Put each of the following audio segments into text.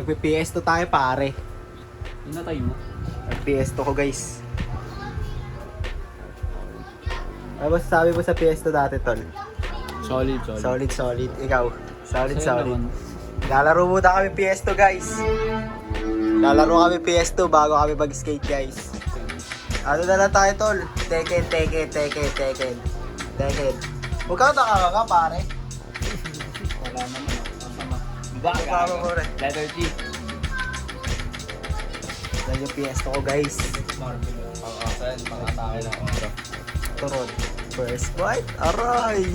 Magpi-PS2 tayo pare. Inatay mo. Mag-PS2 ko guys. Ano ba sabi mo sa PS2 dati tol? Solid. Solid. Ikaw? Solid. Naman. Lalaro muna kami PS2 guys. Lalaro kami PS2 bago kami mag-skate guys. Ano na lang tayo tol? Tekken. Huwag ka nakakaka pare. Wala naman. Masama. Bago mo rin. Letter T. Yan yung PS2 ko guys. Pang-asal. Pang-atake lang. Turon. First fight. Aray.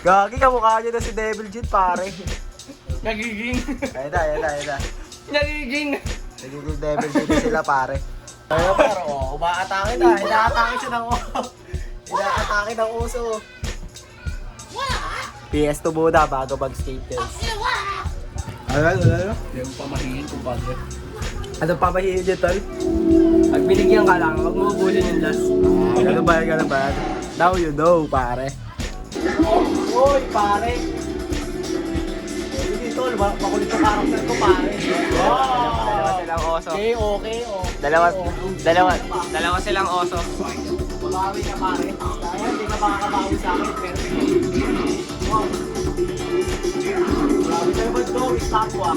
Gagi ka mukha nyo na si Devil Jin pare. Nagiging. Ayun na. Nagiging. Nagiging Devil Jin na sila pare. Ayun pero umaatake na. Inaatake siya ng inaatake ng uso. PS2 muna bago mag-skate guys. Ano? Hindi mo pamahihin kung padre. Ano pamahihin dyan tol? Pag binigyan ka lang, huwag mo ubulin yung last. Ganun ba yan? Now you know pare. Uy pare. Hindi tol, makulit ang karakter ko pare. Dalawa silang oso. Okay. Dalawa silang oso. Babawi ka pare. Kaya hindi ka makakabawi sa akin. Pero wow. Grabe kayo ba ito? Istatwa.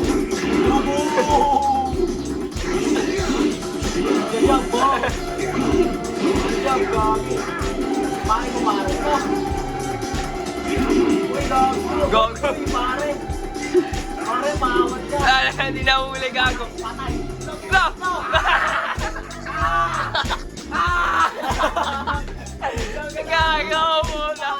Good job, bro. Good job, Gagi. Pare mo pare ko. Uy, Gagi. Gago. Uy, pare. Pare, maawat ka. Hindi na huli gago. Patay. No! Gago mo na.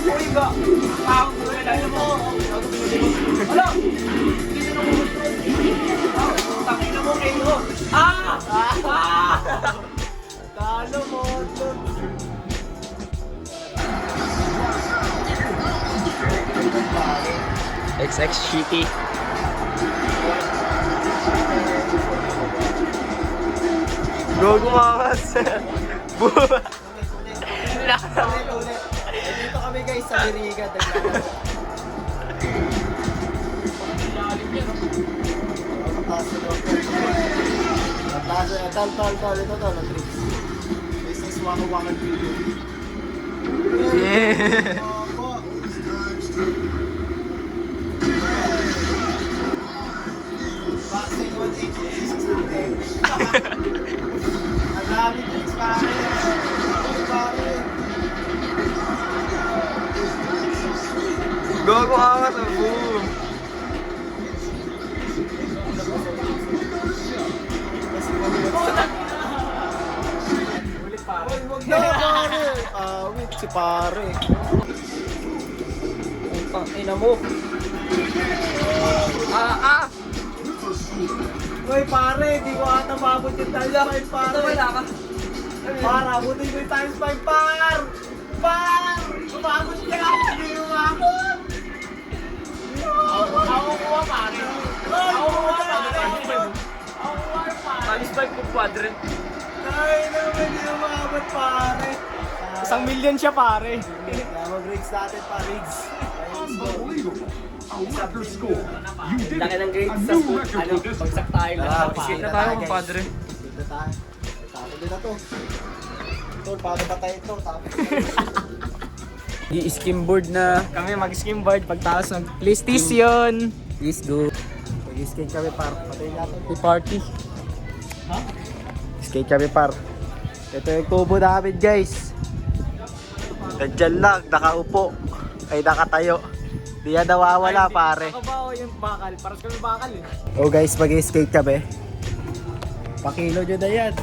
Uy, ga! Tawag mo na lang mo! Hala! Hindi na mo tangin na mo kayo! Talo mo! XX shitty. Gogo makas! Ulit. Dito kami guys sa Biriga. Tol. Ito tol. This is Waka Video. Yeah. Boxing 180. Ang dami drinks pare. Gago angas ang boom. Ulit pare. Huwag na pare. Awit si pare. Ang ina mo. Uy pare, di ko ata mabot yung times 5 pare. Wala ka. Para, abutin ko yung times 5 par! Par! Umabot ka! Hindi umabot! Ako kuha pare! Ako kuha pare! Alis 5 kung quadrant. Ay naman, hindi umabot pare! 1,000,000 siya pare. Kaya mag-rigs natin pa, rigs. Unbelievable. A record score. You did Laki it. ng grades A sa new school. record Ano, for this bagsak one. tayo lang. Skate na tayo guys. padre. Skate na tayo. Tapos din na to. Tol, paano ba tayo ito? Tapos I-skimboard na. Kami mag-skimboard pagtaas ng PlayStation. Please do. mag-skate kami par. Patayin natin. Party. Skate kami par. Ito yung tubo namin guys. Nandiyan lang, nakaupo. Ay nakatayo. Di yan nawawala pare. Nakabawa yung bakal. Paras kami bakal eh. Oh guys, mag-skate kami. Pakilo nyo na yan.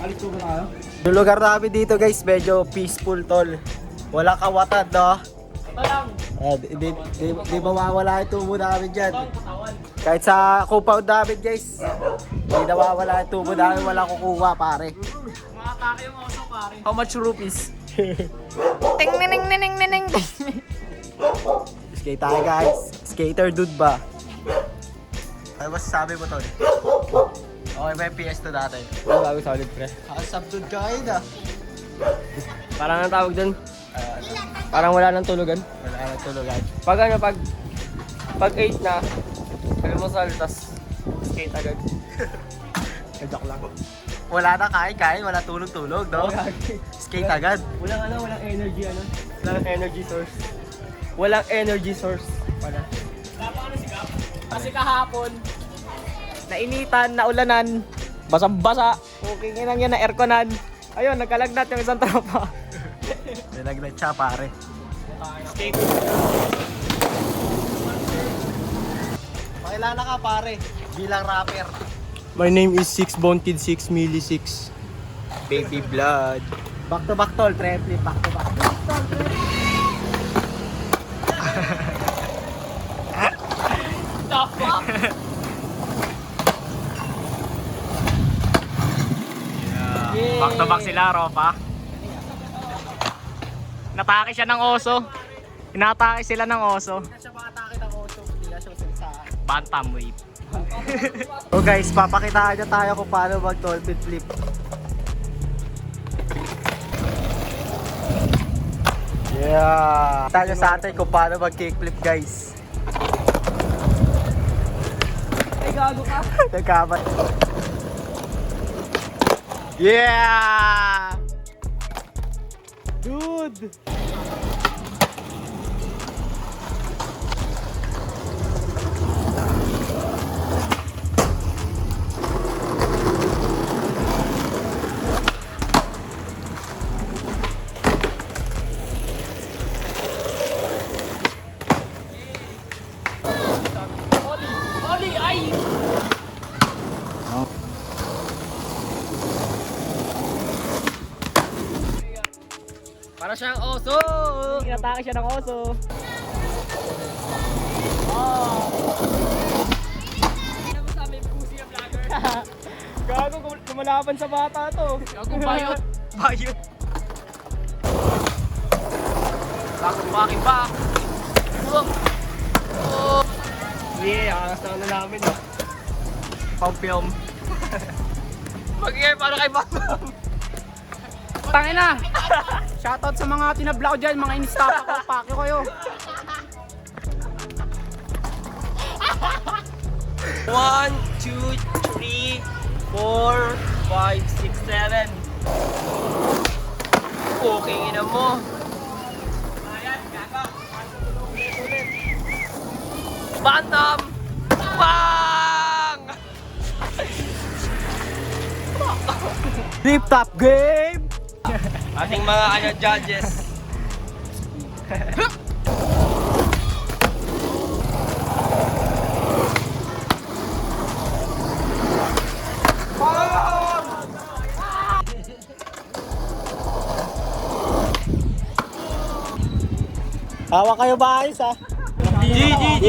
Alis ko ba tayo? Yung lugar namin dito guys, medyo peaceful tol. Wala kawatan no? Ito lang. Di mawawala yung tubo namin dyan. Katawan. Kahit sa compound namin guys, di nawawala yung tubo namin, wala kukuha pare. Makatake yung oso pare. How much rupees? Ting nining nining nining. Skate tayo guys. Skater dude ba? Ano masasabi mo tol? Okay, may PS2 dati. Oo, bago solid pre. Subdued ka kayo na. Parang ang tawag dun, parang wala nang tulugan. Wala na tulugan. Pag ano, pag 8 na, almusal, tas skate agad. Joke lang. Wala na kain, wala tulog-tulog, no? Skate agad. Walang energy Walang energy source. Walang energy source. Wala. Kasi kahapon, nainitan, naulanan, basang-basa, okay nang yan na airconan. Ayun, nagkalagnat yung isang tropa. Nilagnat siya, pare. Skate. Pakilala ka, pare. Bilang rapper. My name is 6Bone Kid 6 Milli 6. Baby blood. Back to back tol, triple back to back. The fuck? Yeah. Back to back sila, Ropa. Natake siya ng oso. Inatake sila ng oso. Hindi na siya makatake ng oso, hindi na siya sa Bantamweight. So guys, papakitaan niya tayo kung paano mag dolphin flip. Yeah! Tayo sa atin kung paano mag kickflip guys. Ay, gago ka. Nagkamat. Yeah! Dude! Oli, ay! Para siyang oso! Inatake siya ng oso. Oh! Ano mo sabi, pusi na vlogger? Gago, lumalaban sa bata to. Gago, bayot. Bayot! Bago bumaking pa. Oh! Yeah, angas na namin. Pang-film. Mag-ingay para kay Batman. Tangina! Shoutout sa mga tinabla ko dyan, mga in-stop ako, pakyo kayo. 1, 2, 3, 4, 5, 6, 7. Okay, ina mo. Ayan, gago. Bantam! Bang! Flip top game! Ating mga judges. Hawa kayo ba ayos ha? GGG!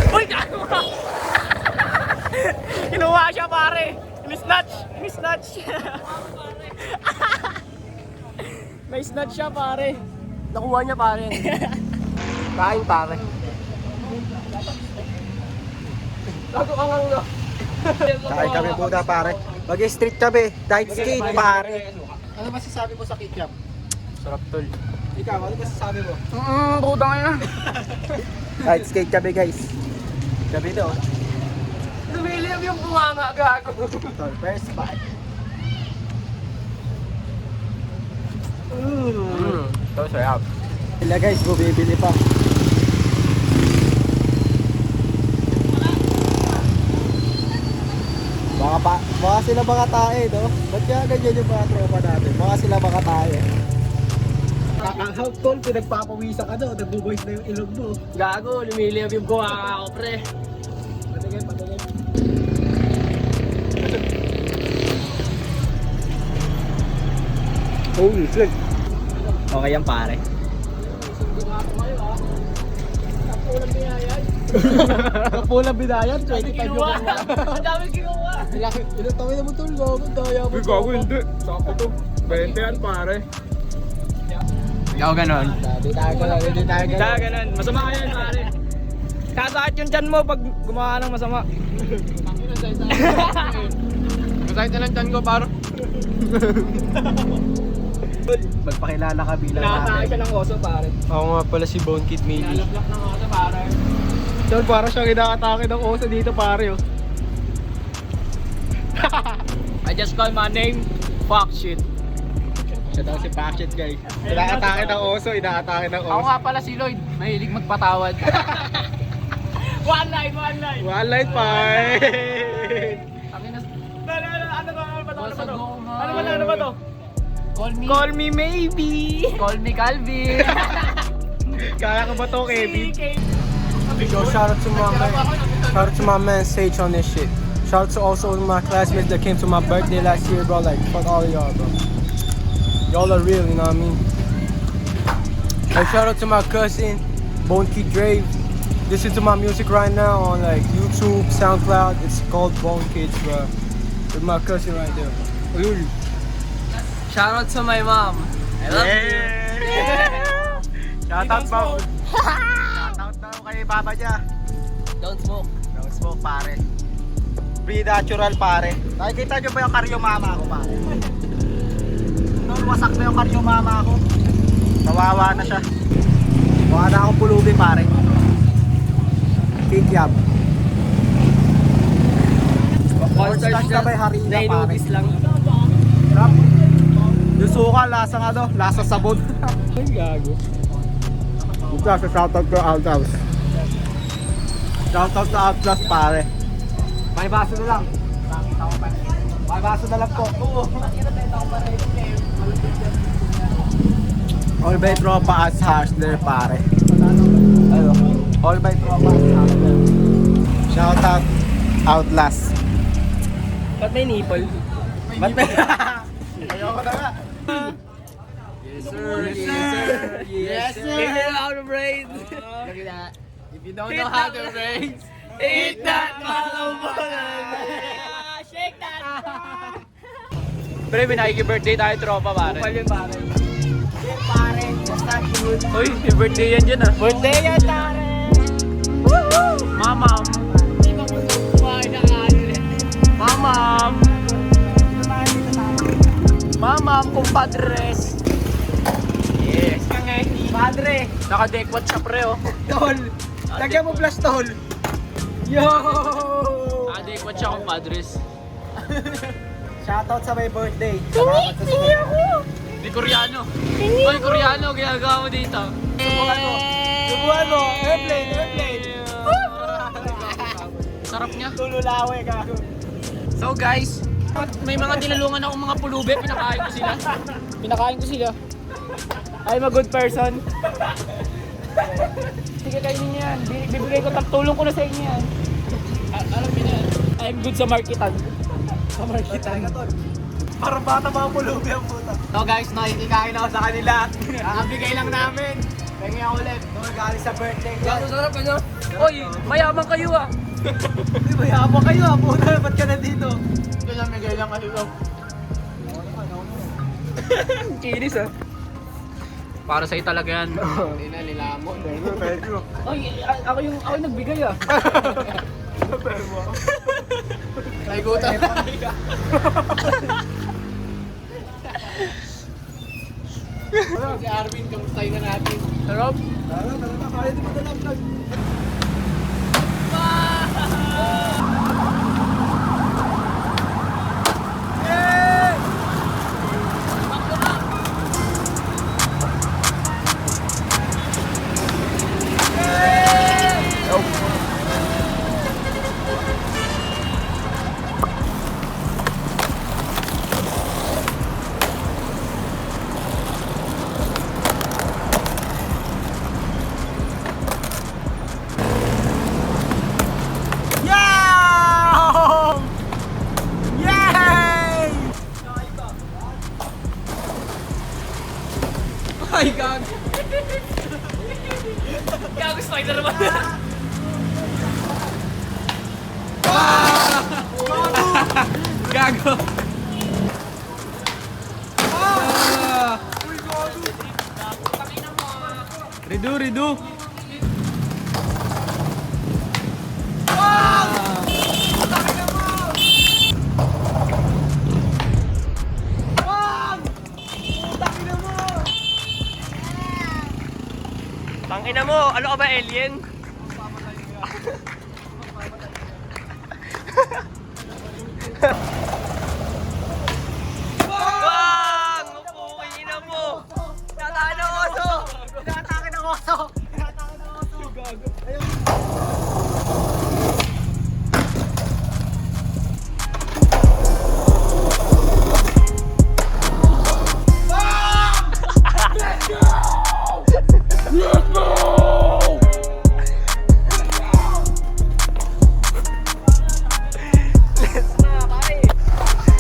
Uy, gago ka! Kinuha siya pare! Snatch! Snatch! May snatch siya pare! Nakuha niya pare. Kain pare. Gago ka nga nga. Kain kami muna pare. Mag-street kami, dive skate pare. Ano masasabi mo sa kickjump? Sarap tol. Ikaw, ano masasabi mo? Buda nga na. Dive skate kami guys. Kami to. Lumilip yung bunganga, gago. Tol, first spot. Ito, sarap. Sila guys, bumibili pa. Baka sila mga tae, no? Ba't kaya ganyan yung mga tropa natin? Baka sila mga tae. Ang help tol, pinagpapawisan ka daw, nagbuboys na yung ilog mo. Gago, lumilip yung bunganga ko, pre. Patingin. Holy shit. Okay yan pare. Kapulang binayan, 25 yung kuha. Ang dami kinuha. Ilang tawin naman tol, gago, daya mo. Uy, gago, hindi. Sako to. 20 yan, pare. Hindi ako ganon. Hindi tayo ganon. Masama ka yan, pare. Kasakit yung tiyan mo pag gumawa ng masama. Masakit na lang chan ko, pare. Magpakilala ka bilang Nakatake siya ng oso, pare. Ako nga pala si Bone Kid Maybe. Nalaplak ng oso, pare. Tol, parang siyang inaatake ng oso dito, pare. Oh. I just call my name, fuck shit. Siya daw si Packet, guys. Inaatake ng oso, inaatake ng Ako oso. nga pala si Lloyd, mahilig magpatawad. One line. One light fight! Ano ba to? Call me maybe. Call me Calvin. Kaya ko ba to, Kevin? Yo, shout out to my man Sage on this shit. Shout out to also my classmates that came to my birthday last year, bro. Like, fuck all of y'all, bro. Y'all are real, you know what I mean? And shout out to my cousin, Bone Kid Drave. Listen to my music right now on like YouTube, SoundCloud. It's called Bone Kids, bro. With my cousin right there. Bro. Shout out to my mom. I love you. Shoutout po. Shoutout daw kay Papa niya. Don't smoke. Don't smoke, pare. Be natural, pare. Nakikita niyo ba yung karyo mama ko, pare? Noon, wasak na yung karyo mama ko. Kawawa na siya. Mukha na akong pulubi, pare. Kikyab. Cornstarch sabay harina, pare. lang. Sarap. Yung suka, lasang ano, lasa sabon. Ang gago. Ito, sa shoutout ko, Outhouse. Shoutout sa Outhouse, pare. May baso na lang. May baso na lang po. All by tropa as hustler, pare. Ano? All by tropa as hustler. Shoutout, Outlast. Ba't may nipple? Ba't may... Ayoko na nga. Yes, sir. Yes, sir. If you know how to braid. Look at that. If you don't know how to braid, eat that makabulan. Shake that. Pre, may nakiki-birthday tayo, tropa, pare. Kupal yun, pare. Pare, basta good. Uy, may birthday yan dyan, ah. Birthday yan, pare. Mamam. Hindi ba mo kumain na kanin? Mamam. Mamam, kumpadres. Yes. Padre. Naka-deckwat siya, pre, oh. Tol, lagyan mo plus tol. Yo! Naka-deckwat siya, compadres. Shoutout sa my birthday. Salamat sa sinip. Di Koreano. Uy, Koreano, ginagawa mo dito. Subukan mo. Subukan mo. Airplane. Sarap niya. Tululawe ka. So, guys, may mga tinalungan akong mga pulubi, pinakain ko sila. I'm a good person. Sige, kainin niyo yan. Bibigay ko, tulong ko na sa inyo yan. Alam niyo na yan. I'm good sa marketan. Parang bata mga pulubi ang puta. So guys, nakikikain ako sa kanila. Kakabigay lang namin. Pengi ako ulit. Galing sa birthday ko. Gato sarap ano? Oy, mayaman kayo ah. Hindi ba yaman kayo ah? Puta, ba't ka nandito? Ito lang, may lang kayo. Kinis ah. Para sa'yo talaga yan. Hindi na nilamon. Oy, ako yung nagbigay ah. Ay gutan. Si Arvin, kamustahin na natin. Sarap? Kaya di mo na lang. redo. Tangina mo, ano ka ba, alien? Wag! Pukay ina mo! Tatakan ng oso! Tinatake ng oso! Tinatake ng oso!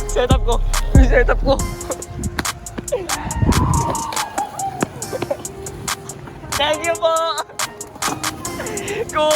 Setup ko. Setup ko. Thank you po! Go!